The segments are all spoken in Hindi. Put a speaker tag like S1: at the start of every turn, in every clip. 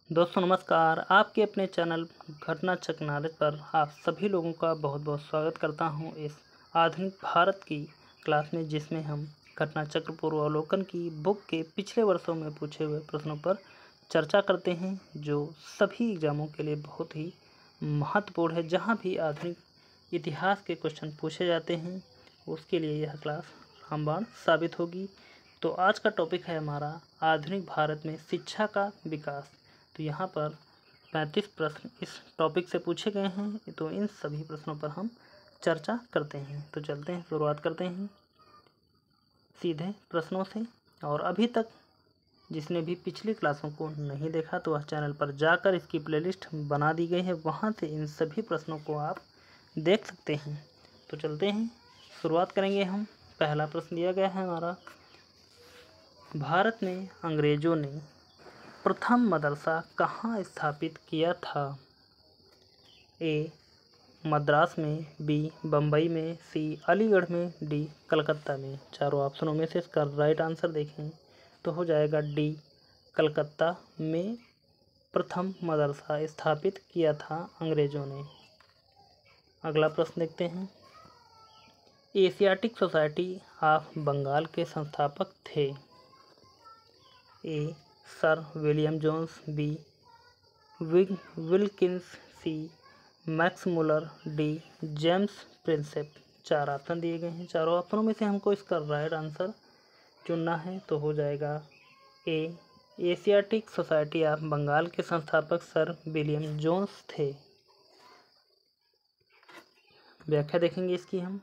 S1: दोस्तों नमस्कार। आपके अपने चैनल घटना चक्र नॉलेज पर आप सभी लोगों का बहुत बहुत स्वागत करता हूं इस आधुनिक भारत की क्लास में, जिसमें हम घटना चक्र पूर्वावलोकन की बुक के पिछले वर्षों में पूछे हुए प्रश्नों पर चर्चा करते हैं, जो सभी एग्जामों के लिए बहुत ही महत्वपूर्ण है। जहां भी आधुनिक इतिहास के क्वेश्चन पूछे जाते हैं उसके लिए यह क्लास रामबाण साबित होगी। तो आज का टॉपिक है हमारा आधुनिक भारत में शिक्षा का विकास। तो यहाँ पर 35 प्रश्न इस टॉपिक से पूछे गए हैं, तो इन सभी प्रश्नों पर हम चर्चा करते हैं। तो चलते हैं, शुरुआत करते हैं सीधे प्रश्नों से। और अभी तक जिसने भी पिछली क्लासों को नहीं देखा तो वह चैनल पर जाकर इसकी प्लेलिस्ट बना दी गई है, वहाँ से इन सभी प्रश्नों को आप देख सकते हैं। तो चलते हैं, शुरुआत करेंगे हम। पहला प्रश्न दिया गया है हमारा, भारत में अंग्रेजों ने प्रथम मदरसा कहाँ स्थापित किया था? ए मद्रास में, बी बम्बई में, सी अलीगढ़ में, डी कलकत्ता में। चारों ऑप्शनों में से इसका राइट आंसर देखें तो हो जाएगा डी, कलकत्ता में प्रथम मदरसा स्थापित किया था अंग्रेजों ने। अगला प्रश्न देखते हैं, एशियाटिक सोसाइटी ऑफ बंगाल के संस्थापक थे? A sir William Jones, B Wilkins, C Max Muller, D James Prinsep. चार ऑप्शन दिए गए हैं, चारों ऑप्शनों में से हमको इसका राइट आंसर चुनना है। तो हो जाएगा ए, एशियाटिक सोसाइटी ऑफ बंगाल के संस्थापक सर विलियम जोन्स थे। व्याख्या देखेंगे इसकी हम।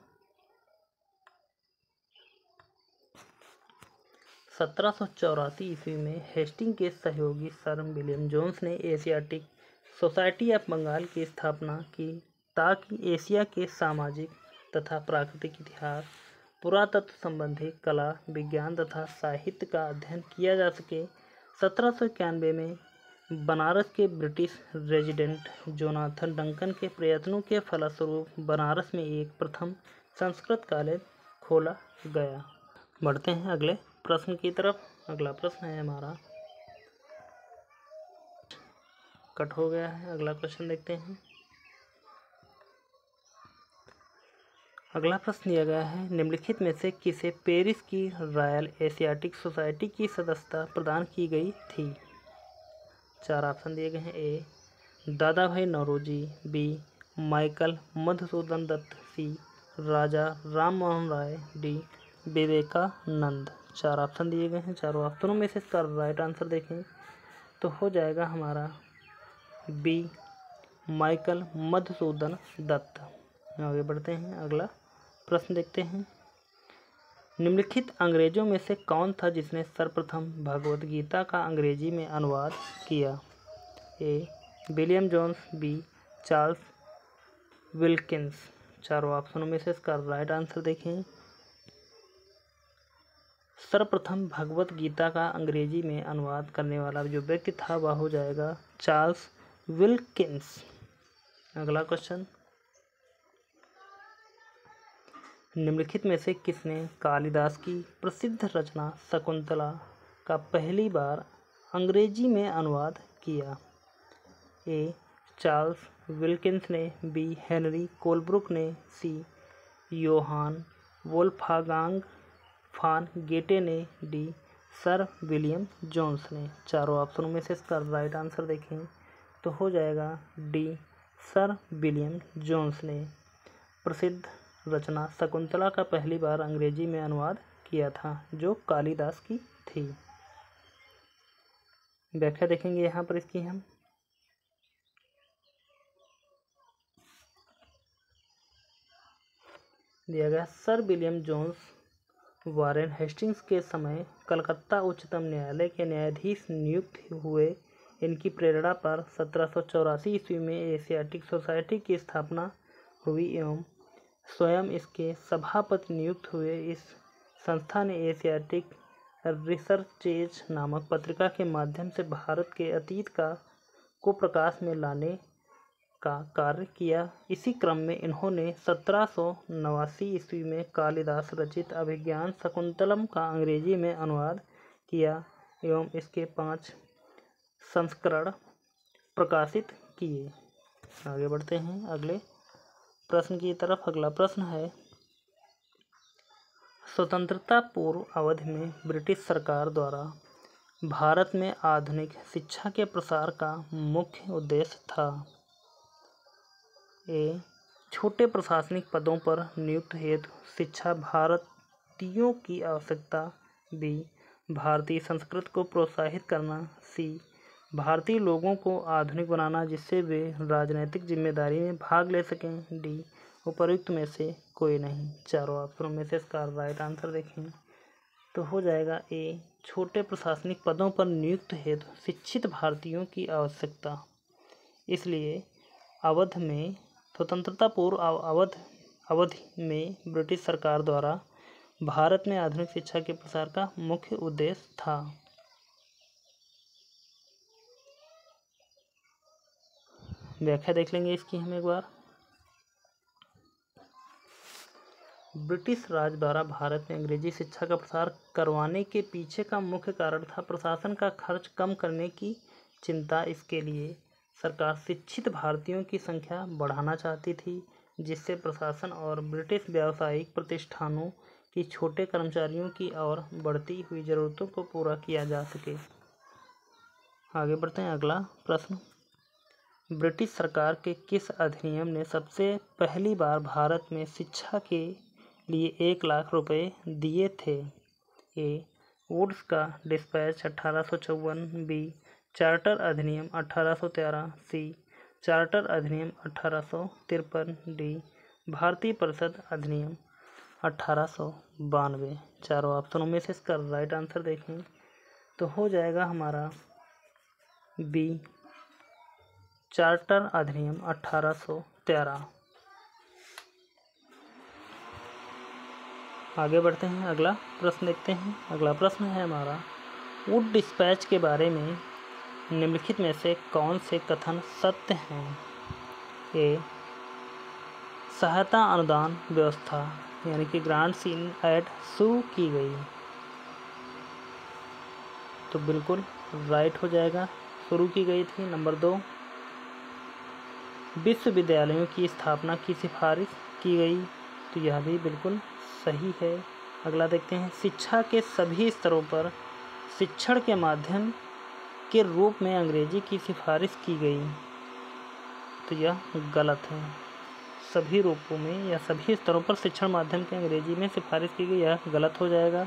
S1: 1784 ईस्वी में हेस्टिंग के सहयोगी सर विलियम जोन्स ने एशियाटिक सोसाइटी ऑफ बंगाल की स्थापना की ताकि एशिया के सामाजिक तथा प्राकृतिक इतिहास, पुरातत्व संबंधी कला, विज्ञान तथा साहित्य का अध्ययन किया जा सके। 1791 में बनारस के ब्रिटिश रेजिडेंट जोनाथन डंकन के प्रयत्नों के फलस्वरूप बनारस में एक प्रथम संस्कृत कॉलेज खोला गया। बढ़ते हैं अगले प्रश्न की तरफ। अगला प्रश्न है हमारा, कट हो गया है। अगला क्वेश्चन देखते हैं। अगला प्रश्न दिया गया है, निम्नलिखित में से किसे पेरिस की रॉयल एशियाटिक सोसाइटी की सदस्यता प्रदान की गई थी? चार ऑप्शन दिए गए हैं। ए दादा भाई नौरोजी, बी माइकल मधुसूदन दत्त, सी राजा राम मोहन राय, डी विवेकानंद। चार ऑप्शन दिए गए हैं, चारों ऑप्शनों में से इसका राइट आंसर देखें तो हो जाएगा हमारा बी माइकल मधुसूदन दत्त। आगे बढ़ते हैं, अगला प्रश्न देखते हैं, निम्नलिखित अंग्रेजों में से कौन था जिसने सर्वप्रथम भगवद गीता का अंग्रेजी में अनुवाद किया? A William Jones, B Charles Wilkins. चारों ऑप्शनों में से इसका राइट आंसर देखें। सर्वप्रथम भगवत गीता का अंग्रेजी में अनुवाद करने वाला जो व्यक्ति था वह हो जाएगा चार्ल्स विल्किंस। अगला क्वेश्चन, निम्नलिखित में से किसने कालिदास की प्रसिद्ध रचना शकुंतला का पहली बार अंग्रेजी में अनुवाद किया? ए चार्ल्स विल्किंस ने, बी हेनरी कोलब्रुक ने, सी योहान वोल्फगांग फान गेटे ने, डी सर विलियम जोन्स ने। चारों ऑप्शनों में से इसका राइट आंसर देखें तो हो जाएगा डी सर विलियम जोन्स ने प्रसिद्ध रचना शकुंतला का पहली बार अंग्रेजी में अनुवाद किया था, जो कालिदास की थी। व्याख्या देखेंगे यहाँ पर इसकी हम। दिया गया, sir William Jones Warren Hastings के समय कलकत्ता उच्चतम न्यायालय के न्यायाधीश नियुक्त हुए। इनकी प्रेरणा पर 1784 ईस्वी में एशियाटिक सोसाइटी की स्थापना हुई एवं स्वयं इसके सभापति नियुक्त हुए। इस संस्था ने एशियाटिक रिसर्चेज नामक पत्रिका के माध्यम से भारत के अतीत को प्रकाश में लाने का कार्य किया। इसी क्रम में इन्होंने 1789 ईस्वी में कालिदास रचित अभिज्ञान शकुंतलम का अंग्रेजी में अनुवाद किया एवं इसके 5 संस्करण प्रकाशित किए। आगे बढ़ते हैं अगले प्रश्न की तरफ। अगला प्रश्न है, स्वतंत्रता पूर्व अवधि में ब्रिटिश सरकार द्वारा भारत में आधुनिक शिक्षा के प्रसार का मुख्य उद्देश्य था। ए, छोटे प्रशासनिक पदों पर नियुक्त हेतु शिक्षा भारतीयों की आवश्यकता। बी, भारतीय संस्कृति को प्रोत्साहित करना। सी, भारतीय लोगों को आधुनिक बनाना जिससे वे राजनैतिक जिम्मेदारी में भाग ले सकें। डी, उपर्युक्त में से कोई नहीं। चारों ऑप्शनों में से इसका राइट आंसर देखें तो हो जाएगा ए, छोटे प्रशासनिक पदों पर नियुक्त हेतु शिक्षित भारतीयों की आवश्यकता। इसलिए अवध में स्वतंत्रता पूर्व अवधि में ब्रिटिश सरकार द्वारा भारत में आधुनिक शिक्षा के प्रसार का मुख्य उद्देश्य था। व्याख्या देख लेंगे इसकी हम एक बार। ब्रिटिश राज द्वारा भारत में अंग्रेजी शिक्षा का प्रसार करवाने के पीछे का मुख्य कारण था प्रशासन का खर्च कम करने की चिंता। इसके लिए सरकार शिक्षित भारतीयों की संख्या बढ़ाना चाहती थी, जिससे प्रशासन और ब्रिटिश व्यावसायिक प्रतिष्ठानों की छोटे कर्मचारियों की और बढ़ती हुई ज़रूरतों को पूरा किया जा सके। आगे बढ़ते हैं अगला प्रश्न, ब्रिटिश सरकार के किस अधिनियम ने सबसे पहली बार भारत में शिक्षा के लिए 1 लाख रुपए दिए थे। ए, वुड्स का डिस्पैच 1854। बी, चार्टर अधिनियम 1813। सी, चार्टर अधिनियम 1853। डी, भारतीय परिषद अधिनियम 1892। चारों ऑप्शनों में से इसका राइट आंसर देखें तो हो जाएगा हमारा बी, चार्टर अधिनियम 1813। आगे बढ़ते हैं अगला प्रश्न देखते हैं। अगला प्रश्न है हमारा, वुड डिस्पैच के बारे में निम्नलिखित में से कौन से कथन सत्य हैं। ए, सहायता अनुदान व्यवस्था यानी कि ग्रांट्स इन एड शुरू की गई, तो बिल्कुल राइट हो जाएगा, शुरू की गई थी। नंबर 2, विश्वविद्यालयों की स्थापना की सिफारिश की गई, तो यह भी बिल्कुल सही है। अगला देखते हैं, शिक्षा के सभी स्तरों पर शिक्षण के माध्यम के रूप में अंग्रेजी की सिफारिश की गई, तो यह गलत है। सभी रूपों में या सभी स्तरों पर शिक्षण माध्यम के अंग्रेजी में सिफारिश की गई, यह गलत हो जाएगा।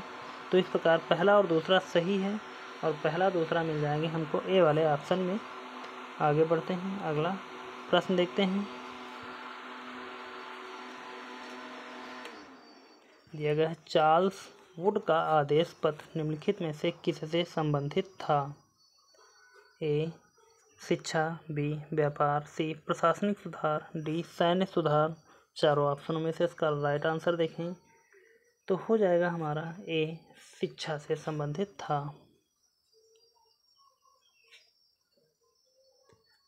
S1: तो इस प्रकार पहला और दूसरा सही है और पहला दूसरा मिल जाएंगे हमको ए वाले ऑप्शन में। आगे बढ़ते हैं अगला प्रश्न देखते हैं। दिया गया है, चार्ल्स वुड का आदेश पत्र निम्नलिखित में से किससे संबंधित था। ए, शिक्षा। बी, व्यापार। सी, प्रशासनिक सुधार। डी, सैन्य सुधार। चारों ऑप्शनों में से इसका राइट आंसर देखें तो हो जाएगा हमारा ए, शिक्षा से संबंधित था।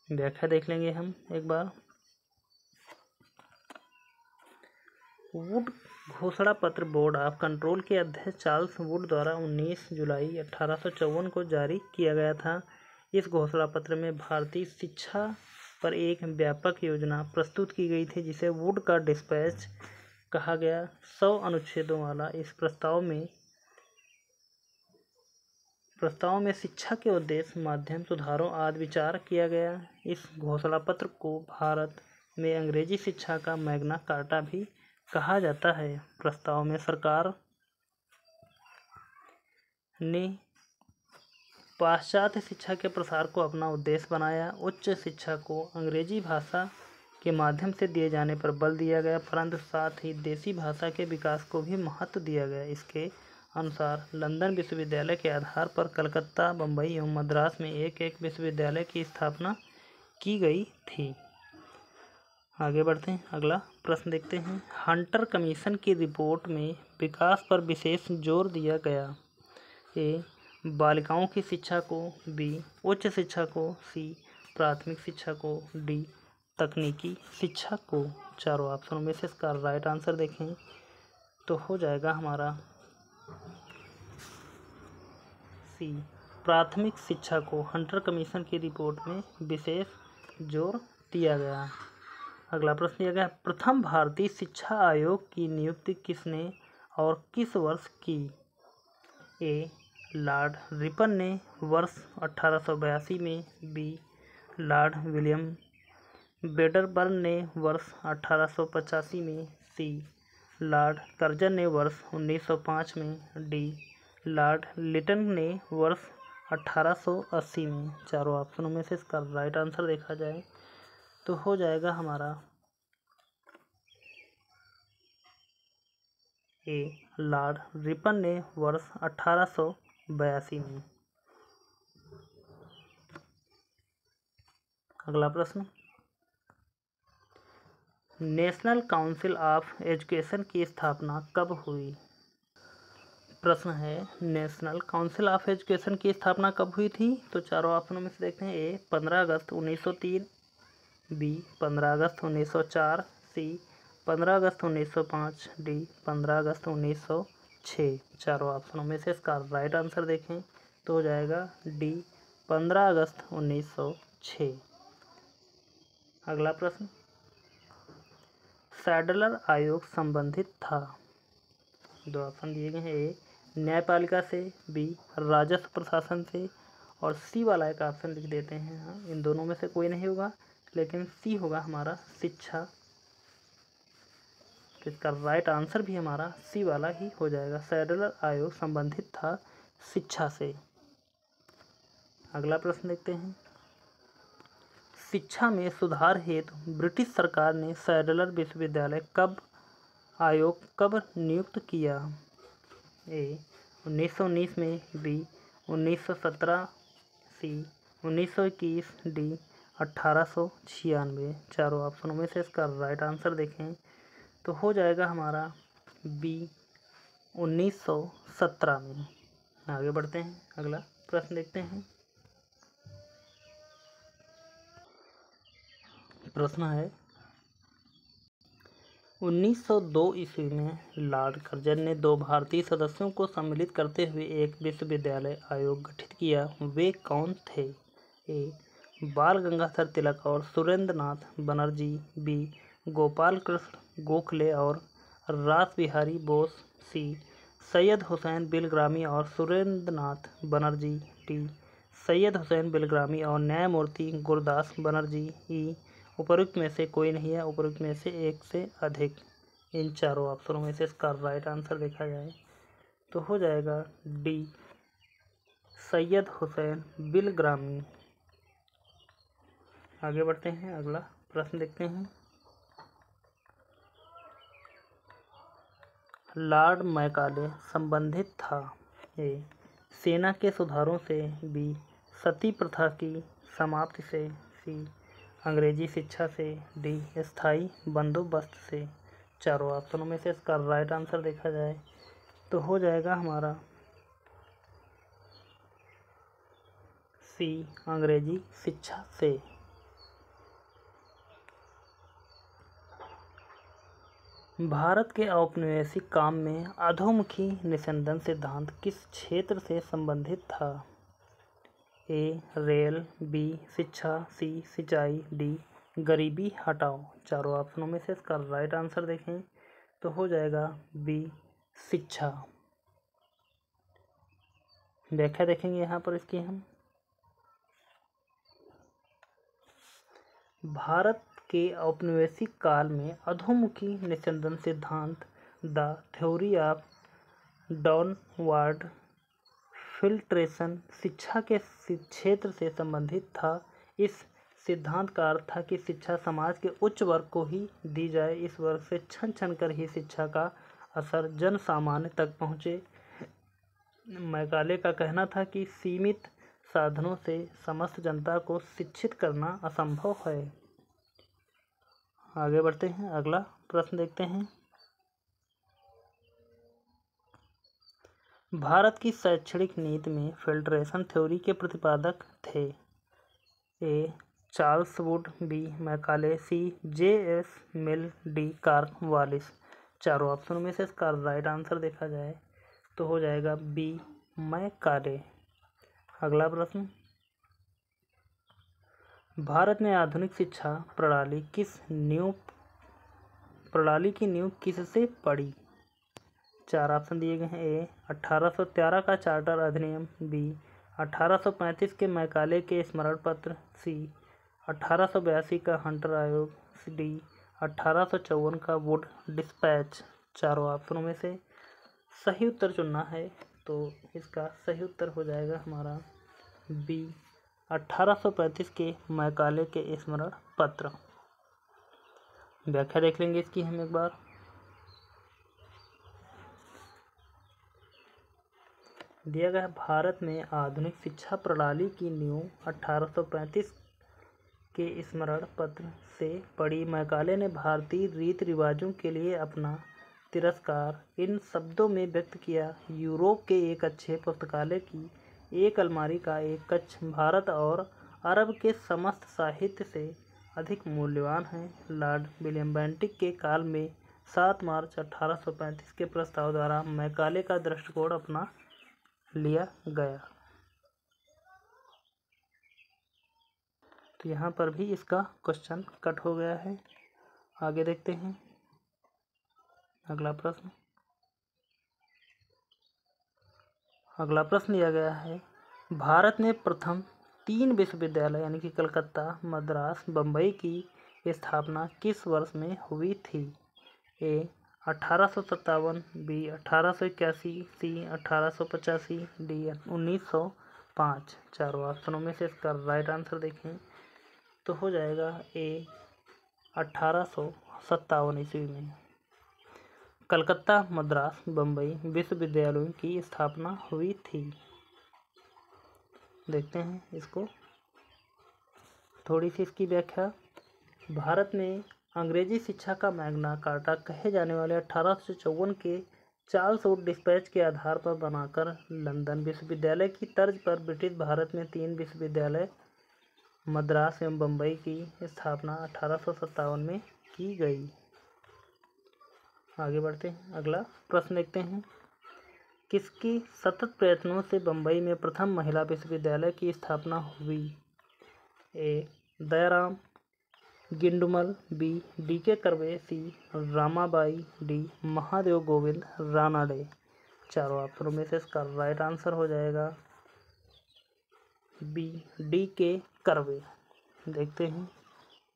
S1: व्याख्या देख लेंगे हम एक बार। वुड घोषणा पत्र बोर्ड ऑफ कंट्रोल के अध्यक्ष चार्ल्स वुड द्वारा 19 जुलाई 1854 को जारी किया गया था। इस घोषणा पत्र में भारतीय शिक्षा पर एक व्यापक योजना प्रस्तुत की गई थी, जिसे वुड का डिस्पैच कहा गया। 100 अनुच्छेदों वाला इस प्रस्ताव में शिक्षा के उद्देश्य, माध्यम, सुधारों आदि विचार किया गया। इस घोषणा पत्र को भारत में अंग्रेजी शिक्षा का मैग्ना कार्टा भी कहा जाता है। प्रस्ताव में सरकार ने पाश्चात्य शिक्षा के प्रसार को अपना उद्देश्य बनाया। उच्च शिक्षा को अंग्रेजी भाषा के माध्यम से दिए जाने पर बल दिया गया, परंतु साथ ही देसी भाषा के विकास को भी महत्व दिया गया। इसके अनुसार लंदन विश्वविद्यालय के आधार पर कलकत्ता, बम्बई एवं मद्रास में एक एक विश्वविद्यालय की स्थापना की गई थी। आगे बढ़ते हैं अगला प्रश्न देखते हैं। हंटर कमीशन की रिपोर्ट में विकास पर विशेष जोर दिया गया। ए, बालिकाओं की शिक्षा को। बी, उच्च शिक्षा को। सी, प्राथमिक शिक्षा को। डी, तकनीकी शिक्षा को। चारों ऑप्शनों में से इसका राइट आंसर देखें तो हो जाएगा हमारा सी, प्राथमिक शिक्षा को हंटर कमीशन की रिपोर्ट में विशेष जोर दिया गया। अगला प्रश्न दिया गया, प्रथम भारतीय शिक्षा आयोग की नियुक्ति किसने और किस वर्ष की? ए. लॉर्ड रिपन ने वर्ष 1882 में। बी. लॉर्ड विलियम वेडरबर्न ने वर्ष 1885 में। सी. लॉर्ड कर्जन ने वर्ष 1905 में। डी. लॉर्ड लिटन ने वर्ष 1880 में। चारों ऑप्शनों में से इसका राइट आंसर देखा जाए तो हो जाएगा हमारा ए. लॉर्ड रिपन ने वर्ष 1882 में। अगला प्रश्न, नेशनल काउंसिल ऑफ एजुकेशन की स्थापना कब हुई? प्रश्न है, नेशनल काउंसिल ऑफ एजुकेशन की स्थापना कब हुई थी? तो चारों ऑप्शनों में से देखते हैं। ए. 15 अगस्त 1903। बी. 15 अगस्त 1904। सी. 15 अगस्त 1905। डी. 15 अगस्त 1906। चारों ऑप्शनों में से इसका राइट आंसर देखें तो हो जाएगा डी. 15 अगस्त 1906। अगला प्रश्न, सैडलर आयोग संबंधित था। दो ऑप्शन दिए गए हैं। ए. न्यायपालिका से। बी. राजस्व प्रशासन से। और सी वाला एक ऑप्शन लिख देते हैं। हाँ, इन दोनों में से कोई नहीं होगा, लेकिन सी होगा हमारा शिक्षा। तो इसका राइट आंसर भी हमारा सी वाला ही हो जाएगा। सैडलर आयोग संबंधित था शिक्षा से। अगला प्रश्न देखते हैं, शिक्षा में सुधार हेतु ब्रिटिश सरकार ने सैडलर विश्वविद्यालय कब नियुक्त किया? ए. 1919 में। बी. 1917। सी. 1921। डी. 1896। चारों ऑप्शनों में से इसका राइट आंसर देखें तो हो जाएगा हमारा बी. 1917 में। आगे बढ़ते हैं, अगला प्रश्न देखते हैं। प्रश्न है, 1902 ईस्वी में लॉर्ड कर्जन ने 2 भारतीय सदस्यों को सम्मिलित करते हुए एक विश्वविद्यालय आयोग गठित किया। वे कौन थे? ए. बाल गंगाधर तिलक और सुरेंद्र नाथ बनर्जी। बी. गोपाल कृष्ण गोखले और रास बिहारी बोस। सी. सैयद हुसैन बिलग्रामी और सुरेंद्र नाथ बनर्जी। डी. सैयद हुसैन बिलग्रामी और न्यायमूर्ति गुरदास बनर्जी। ई. उपरोक्त में से कोई नहीं है, उपरोक्त में से एक से अधिक। इन चारों ऑप्शनों में से इसका राइट आंसर देखा जाए तो हो जाएगा डी. सैयद हुसैन बिलग्रामी। आगे बढ़ते हैं, अगला प्रश्न देखते हैं। लॉर्ड मैकाले संबंधित था। ए. सेना के सुधारों से। बी. सती प्रथा की समाप्ति से। सी. अंग्रेजी शिक्षा से। डी. स्थायी बंदोबस्त से। चारों ऑप्शनों में से इसका राइट आंसर देखा जाए तो हो जाएगा हमारा सी. अंग्रेजी शिक्षा से। भारत के औपनिवेशिक काम में अधोमुखी निस्यंदन सिद्धांत किस क्षेत्र से संबंधित था? ए. रेल। बी. शिक्षा। सी. सिंचाई। डी. गरीबी हटाओ। चारों ऑप्शनों में से इसका राइट आंसर देखें तो हो जाएगा बी. शिक्षा। व्याख्या देखेंगे यहाँ पर इसकी हम। भारत के औपनिवेशिक काल में अधोमुखी निस्यंदन सिद्धांत the theory of downward filtration शिक्षा के क्षेत्र से संबंधित था। इस सिद्धांत का अर्थ था कि शिक्षा समाज के उच्च वर्ग को ही दी जाए। इस वर्ग से छन छन कर ही शिक्षा का असर जन सामान्य तक पहुँचे। मैकाले का कहना था कि सीमित साधनों से समस्त जनता को शिक्षित करना असंभव है। आगे बढ़ते हैं, अगला प्रश्न देखते हैं। भारत की शैक्षणिक नीति में फिल्ट्रेशन थ्योरी के प्रतिपादक थे। A. Charles Wood. B. Macaulay. C. J S. Mill. D. Cornwallis. चारों ऑप्शनों में से इसका राइट आंसर देखा जाए तो हो जाएगा बी. मैकाले। अगला प्रश्न, भारत में आधुनिक शिक्षा प्रणाली की नींव किससे पड़ी? 4 ऑप्शन दिए गए हैं। ए 1813 का चार्टर अधिनियम, बी 1835 के मैकाले के स्मरण पत्र, सी 1882 का हंटर आयोग, डी 1854 का वुड डिस्पैच। चारों ऑप्शनों में से सही उत्तर चुनना है, तो इसका सही उत्तर हो जाएगा हमारा बी 1835 के मैकाले के स्मरण पत्र। व्याख्या देख लेंगे इसकी हम एक बार। दिया गया भारत में आधुनिक शिक्षा प्रणाली की नींव 1835 के स्मरण पत्र से पड़ी। मैकाले ने भारतीय रीति रिवाजों के लिए अपना तिरस्कार इन शब्दों में व्यक्त किया, यूरोप के एक अच्छे पुस्तकालय की एक अलमारी का एक कक्ष भारत और अरब के समस्त साहित्य से अधिक मूल्यवान है। लॉर्ड विलियम बेंटिक के काल में 7 मार्च 1835 के प्रस्ताव द्वारा मैकाले का दृष्टिकोण अपना लिया गया। तो यहाँ पर भी इसका क्वेश्चन कट हो गया है। आगे देखते हैं अगला प्रश्न। अगला प्रश्न दिया गया है, भारत में प्रथम 3 विश्वविद्यालय यानी कि कलकत्ता, मद्रास, बम्बई की स्थापना किस वर्ष में हुई थी? ए 1857, बी 1881, सी 1885, डी 1905। चारों ऑप्शनों में से इसका राइट आंसर देखें तो हो जाएगा ए 1857 ईस्वी में कलकत्ता, मद्रास, बम्बई विश्वविद्यालयों की स्थापना हुई थी। देखते हैं इसको, थोड़ी सी इसकी व्याख्या। भारत में अंग्रेजी शिक्षा का मैग्ना कार्टा कहे जाने वाले 1854 के चार्ल्स वुड डिस्पैच के आधार पर बनाकर लंदन विश्वविद्यालय की तर्ज पर ब्रिटिश भारत में 3 विश्वविद्यालय मद्रास एवं बम्बई की स्थापना 1857 में की गई। आगे बढ़ते हैं, अगला प्रश्न देखते हैं, किसके सतत प्रयत्नों से बम्बई में प्रथम महिला विश्वविद्यालय की स्थापना हुई? ए दयाराम गिंडुमल, बी डी.के. कर्वे, सी रामाबाई, डी महादेव गोविंद रानाडे। चारों ऑप्शनों में से इसका राइट आंसर हो जाएगा बी डी.के. कर्वे। देखते हैं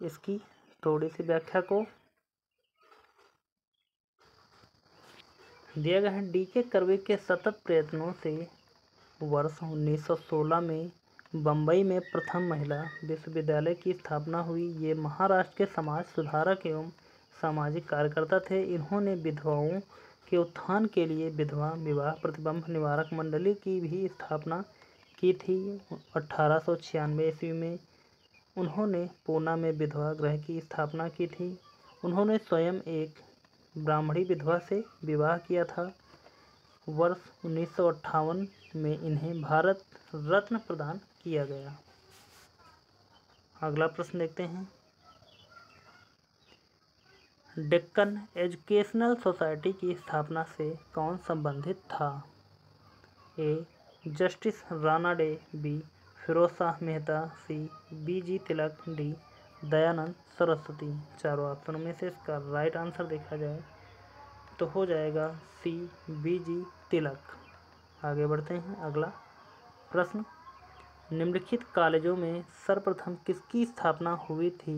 S1: इसकी थोड़ी सी व्याख्या को। दिया गया है, डी.के. कर्वे के सतत प्रयत्नों से वर्ष 1916 में बम्बई में प्रथम महिला विश्वविद्यालय की स्थापना हुई। ये महाराष्ट्र के समाज सुधारक एवं सामाजिक कार्यकर्ता थे। इन्होंने विधवाओं के उत्थान के लिए विधवा विवाह प्रतिबंध निवारक मंडली की भी स्थापना की थी। 1896 ईस्वी में उन्होंने पूना में विधवा गृह की स्थापना की थी। उन्होंने स्वयं एक ब्राह्मणी विधवा से विवाह किया था। वर्ष 1958 में इन्हें भारत रत्न प्रदान किया गया। अगला प्रश्न देखते हैं, डेक्कन एजुकेशनल सोसाइटी की स्थापना से कौन संबंधित था? ए जस्टिस रानाडे, बी फिरोज शाह मेहता, सी बी.जी. तिलक, डी दयानंद सरस्वती। चारों ऑप्शनों में से इसका राइट आंसर देखा जाए तो हो जाएगा सी बी.जी. तिलक। आगे बढ़ते हैं, अगला प्रश्न, निम्नलिखित कॉलेजों में सर्वप्रथम किसकी स्थापना हुई थी?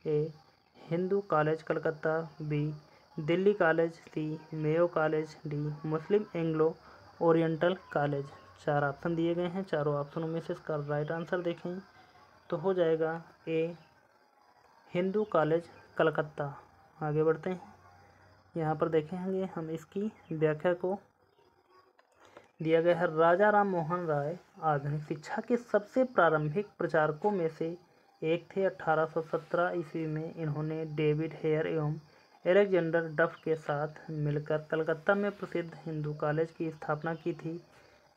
S1: A Hindu college Calcutta, B Delhi college, C Mayo college, D Muslim Anglo Oriental college. 4 option दिए गए हैं, चारों ऑप्शनों में से इसका राइट आंसर देखें तो हो जाएगा ए हिंदू कॉलेज कलकत्ता। आगे बढ़ते हैं, यहाँ पर देखेंगे हम इसकी व्याख्या को। दिया गया है, राजा राम मोहन राय आधुनिक शिक्षा के सबसे प्रारंभिक प्रचारकों में से एक थे। 1817 ईस्वी में इन्होंने डेविड हेयर एवं एलेक्जेंडर डफ के साथ मिलकर कलकत्ता में प्रसिद्ध हिंदू कॉलेज की स्थापना की थी।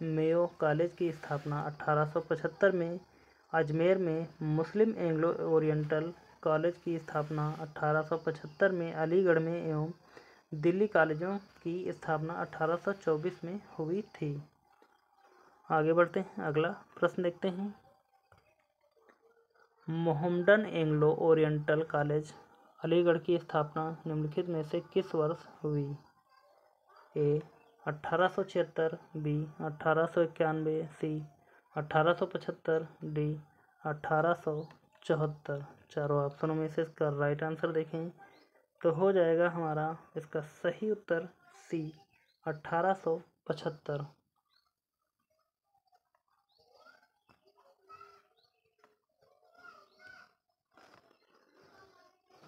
S1: मेयो कॉलेज की स्थापना 1875 में, अजमेर में मुस्लिम एंग्लो ओरिएंटल कॉलेज की स्थापना 1875 में, अलीगढ़ में एवं दिल्ली कॉलेजों की स्थापना 1824 में हुई थी। आगे बढ़ते हैं, अगला प्रश्न देखते हैं। Mohammedan Anglo Oriental college Aligarh की स्थापना निम्नलिखित में से किस वर्ष हुई? ए 1876, बी 1891, सी 1875, डी 1874। चारों ऑप्शनों में से इसका राइट आंसर देखें तो हो जाएगा हमारा इसका सही उत्तर सी 1875।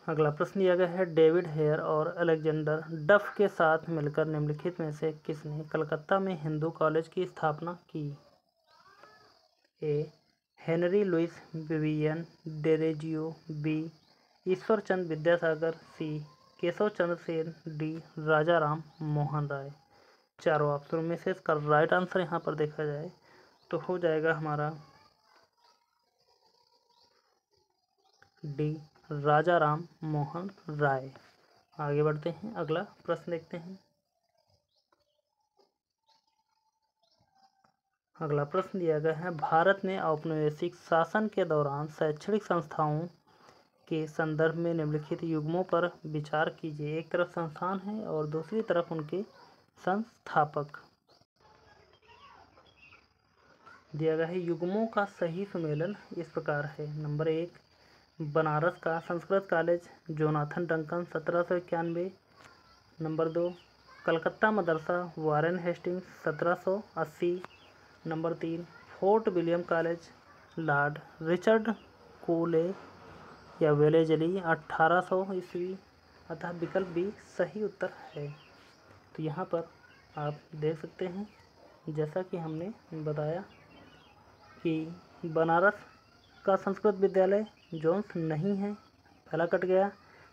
S1: अगला प्रश्न दिया गया है, डेविड हेयर और अलेक्जेंडर डफ के साथ मिलकर निम्नलिखित में से किसने कलकत्ता में हिंदू कॉलेज की स्थापना की? A Henry Louis Vivian Derozio, B Ishwarchand Vidyasagar, C Keshav Chandra Sen, D Raja Ram Mohan Roy. चारों ऑप्शनों में से इसका राइट आंसर यहाँ पर देखा जाए तो हो जाएगा हमारा डी राजा राम मोहन राय। आगे बढ़ते हैं, अगला प्रश्न देखते हैं। अगला प्रश्न दिया गया है, भारत में औपनिवेशिक शासन के दौरान शैक्षणिक संस्थाओं के संदर्भ में निम्नलिखित युग्मों पर विचार कीजिए। एक तरफ संस्थान है और दूसरी तरफ उनके संस्थापक। दिया गया है, युग्मों का सही सुमेलन इस प्रकार है। नंबर 1 बनारस का Sanskrit college Jonathan Duncan 1791। Number 2 Calcutta मदरसा Warren Hastings 1780। Number 3 Fort William college Lord Richard Colley या वेलेजली 1800 ईस्वी। अतः विकल्प बी सही उत्तर है। तो यहाँ पर आप देख सकते हैं जैसा कि हमने बताया कि बनारस का संस्कृत विद्यालय जोन्स नहीं है, पहला कट गया।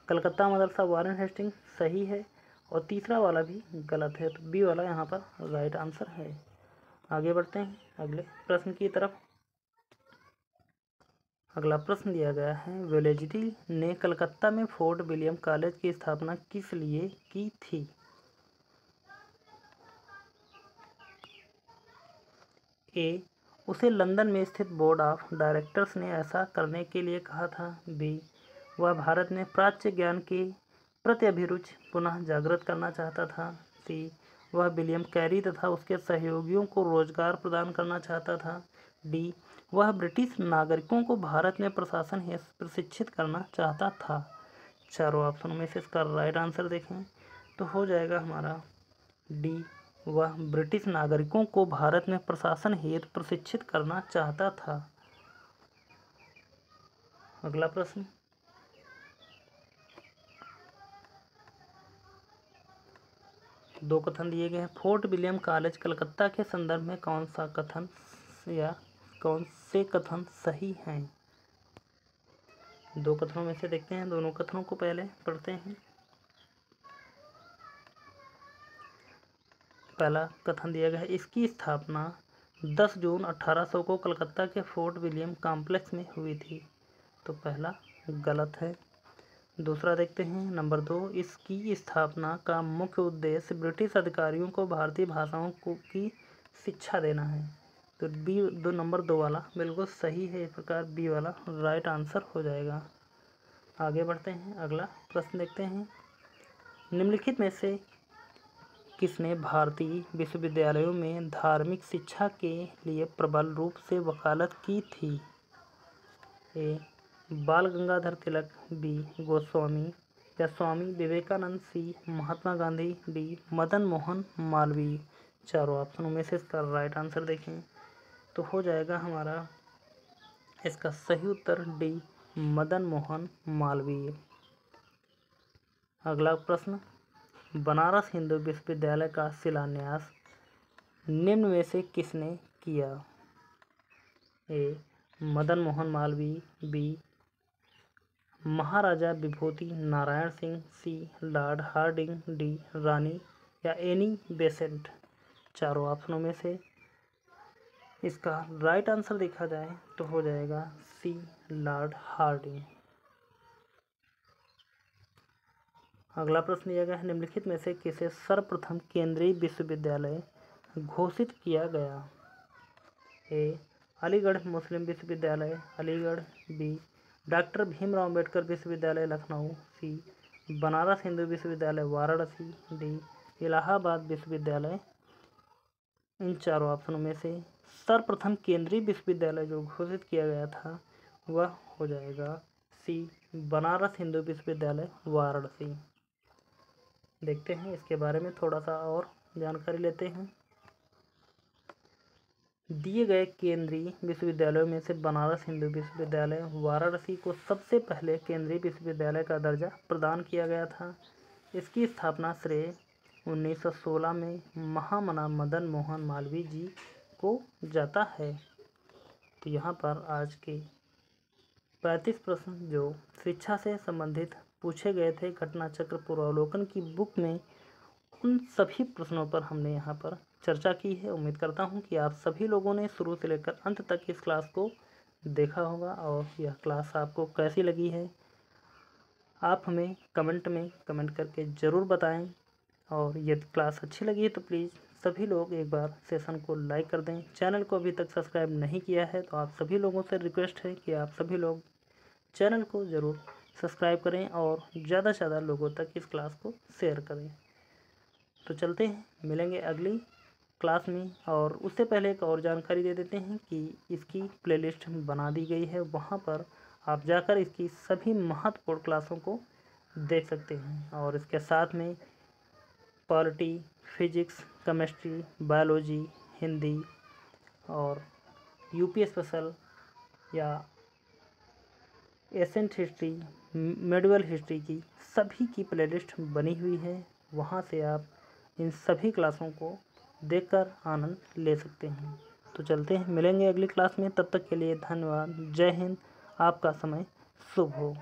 S1: कलकत्ता मदरसा वारेन हेस्टिंग सही है और तीसरा वाला भी गलत है, तो बी वाला यहाँ पर राइट आंसर है। आगे बढ़ते हैं अगले प्रश्न की तरफ। अगला प्रश्न दिया गया है, वेलेजली ने कलकत्ता में फोर्ट विलियम कॉलेज की स्थापना किस लिए की थी? ए उसे लंदन में स्थित बोर्ड ऑफ डायरेक्टर्स ने ऐसा करने के लिए कहा था। बी वह भारत में प्राच्य ज्ञान के प्रति अभिरुचि पुनः जागृत करना चाहता था। सी वह विलियम कैरी तथा उसके सहयोगियों को रोजगार प्रदान करना चाहता था। डी वह ब्रिटिश नागरिकों को भारत में प्रशासन हेतु प्रशिक्षित करना चाहता था। चारों ऑप्शनों में से इसका राइट आंसर देखें तो हो जाएगा हमारा डी वह ब्रिटिश नागरिकों को भारत में प्रशासन हेतु प्रशिक्षित करना चाहता था। अगला प्रश्न, दो कथन दिए गए हैं। फोर्ट विलियम कॉलेज कलकत्ता के संदर्भ में कौन सा कथन या कौन से कथन सही हैं? दो कथनों में से देखते हैं, दोनों कथनों को पहले पढ़ते हैं। पहला कथन दिया गया है, इसकी स्थापना 10 जून 1800 को कलकत्ता के फोर्ट विलियम कॉम्प्लेक्स में हुई थी, तो पहला गलत है। दूसरा देखते हैं, नंबर 2 इसकी स्थापना का मुख्य उद्देश्य ब्रिटिश अधिकारियों को भारतीय भाषाओं की शिक्षा देना है, तो बी नंबर 2 वाला बिल्कुल सही है। इस प्रकार बी वाला राइट आंसर हो जाएगा। आगे बढ़ते हैं, अगला प्रश्न देखते हैं। निम्नलिखित में से किसने भारतीय विश्वविद्यालयों में धार्मिक शिक्षा के लिए प्रबल रूप से वकालत की थी? ए बाल गंगाधर तिलक, बी गोस्वामी या स्वामी विवेकानंद, सी महात्मा गांधी, डी मदन मोहन मालवीय। चारों ऑप्शनों में से इसका राइट आंसर देखें तो हो जाएगा हमारा इसका सही उत्तर डी मदन मोहन मालवीय। अगला प्रश्न, बनारस हिंदू विश्वविद्यालय का शिलान्यास निम्न में से किसने किया? ए मदन मोहन मालवीय, बी महाराजा विभूति नारायण सिंह, सी लॉर्ड हार्डिंग, डी रानी या एनी बेसेंट। चारों ऑप्शनों में से इसका राइट आंसर देखा जाए तो हो जाएगा सी लॉर्ड हार्डिंग। अगला प्रश्न दिया गया है, निम्नलिखित में से किसे सर्वप्रथम केंद्रीय विश्वविद्यालय घोषित किया गया? ए अलीगढ़ मुस्लिम विश्वविद्यालय अलीगढ़, बी डॉक्टर भीमराव अम्बेडकर विश्वविद्यालय लखनऊ, सी बनारस हिंदू विश्वविद्यालय वाराणसी, डी इलाहाबाद विश्वविद्यालय। इन चारों ऑप्शनों में से सर्वप्रथम केंद्रीय विश्वविद्यालय जो घोषित किया गया था वह हो जाएगा सी बनारस हिंदू विश्वविद्यालय वाराणसी। देखते हैं इसके बारे में थोड़ा सा और जानकारी लेते हैं। दिए गए केंद्रीय विश्वविद्यालयों में से बनारस हिंदू विश्वविद्यालय वाराणसी को सबसे पहले केंद्रीय विश्वविद्यालय का दर्जा प्रदान किया गया था। इसकी स्थापना श्रेय 1916 में महामना मदन मोहन मालवीय जी को जाता है। तो यहाँ पर आज के 35 प्रश्न जो शिक्षा से संबंधित पूछे गए थे घटना चक्र पूर्वावलोकन की बुक में, उन सभी प्रश्नों पर हमने यहाँ पर चर्चा की है। उम्मीद करता हूँ कि आप सभी लोगों ने शुरू से लेकर अंत तक इस क्लास को देखा होगा और यह क्लास आपको कैसी लगी है आप हमें कमेंट में कमेंट करके ज़रूर बताएं। और यदि क्लास अच्छी लगी है तो प्लीज़ सभी लोग एक बार सेशन को लाइक कर दें। चैनल को अभी तक सब्सक्राइब नहीं किया है तो आप सभी लोगों से रिक्वेस्ट है कि आप सभी लोग चैनल को ज़रूर सब्सक्राइब करें और ज़्यादा से ज़्यादा लोगों तक इस क्लास को शेयर करें। तो चलते हैं, मिलेंगे अगली क्लास में। और उससे पहले एक और जानकारी दे देते हैं कि इसकी प्लेलिस्ट बना दी गई है, वहाँ पर आप जाकर इसकी सभी महत्वपूर्ण क्लासों को देख सकते हैं। और इसके साथ में polity, physics, chemistry, biology, Hindi और यूपी स्पेशल या एशियंट हिस्ट्री, मेडिवल हिस्ट्री की सभी की प्लेलिस्ट बनी हुई है। वहाँ से आप इन सभी क्लासों को देखकर आनंद ले सकते हैं। तो चलते हैं, मिलेंगे अगली क्लास में। तब तक के लिए धन्यवाद। जय हिंद। आपका समय शुभ हो।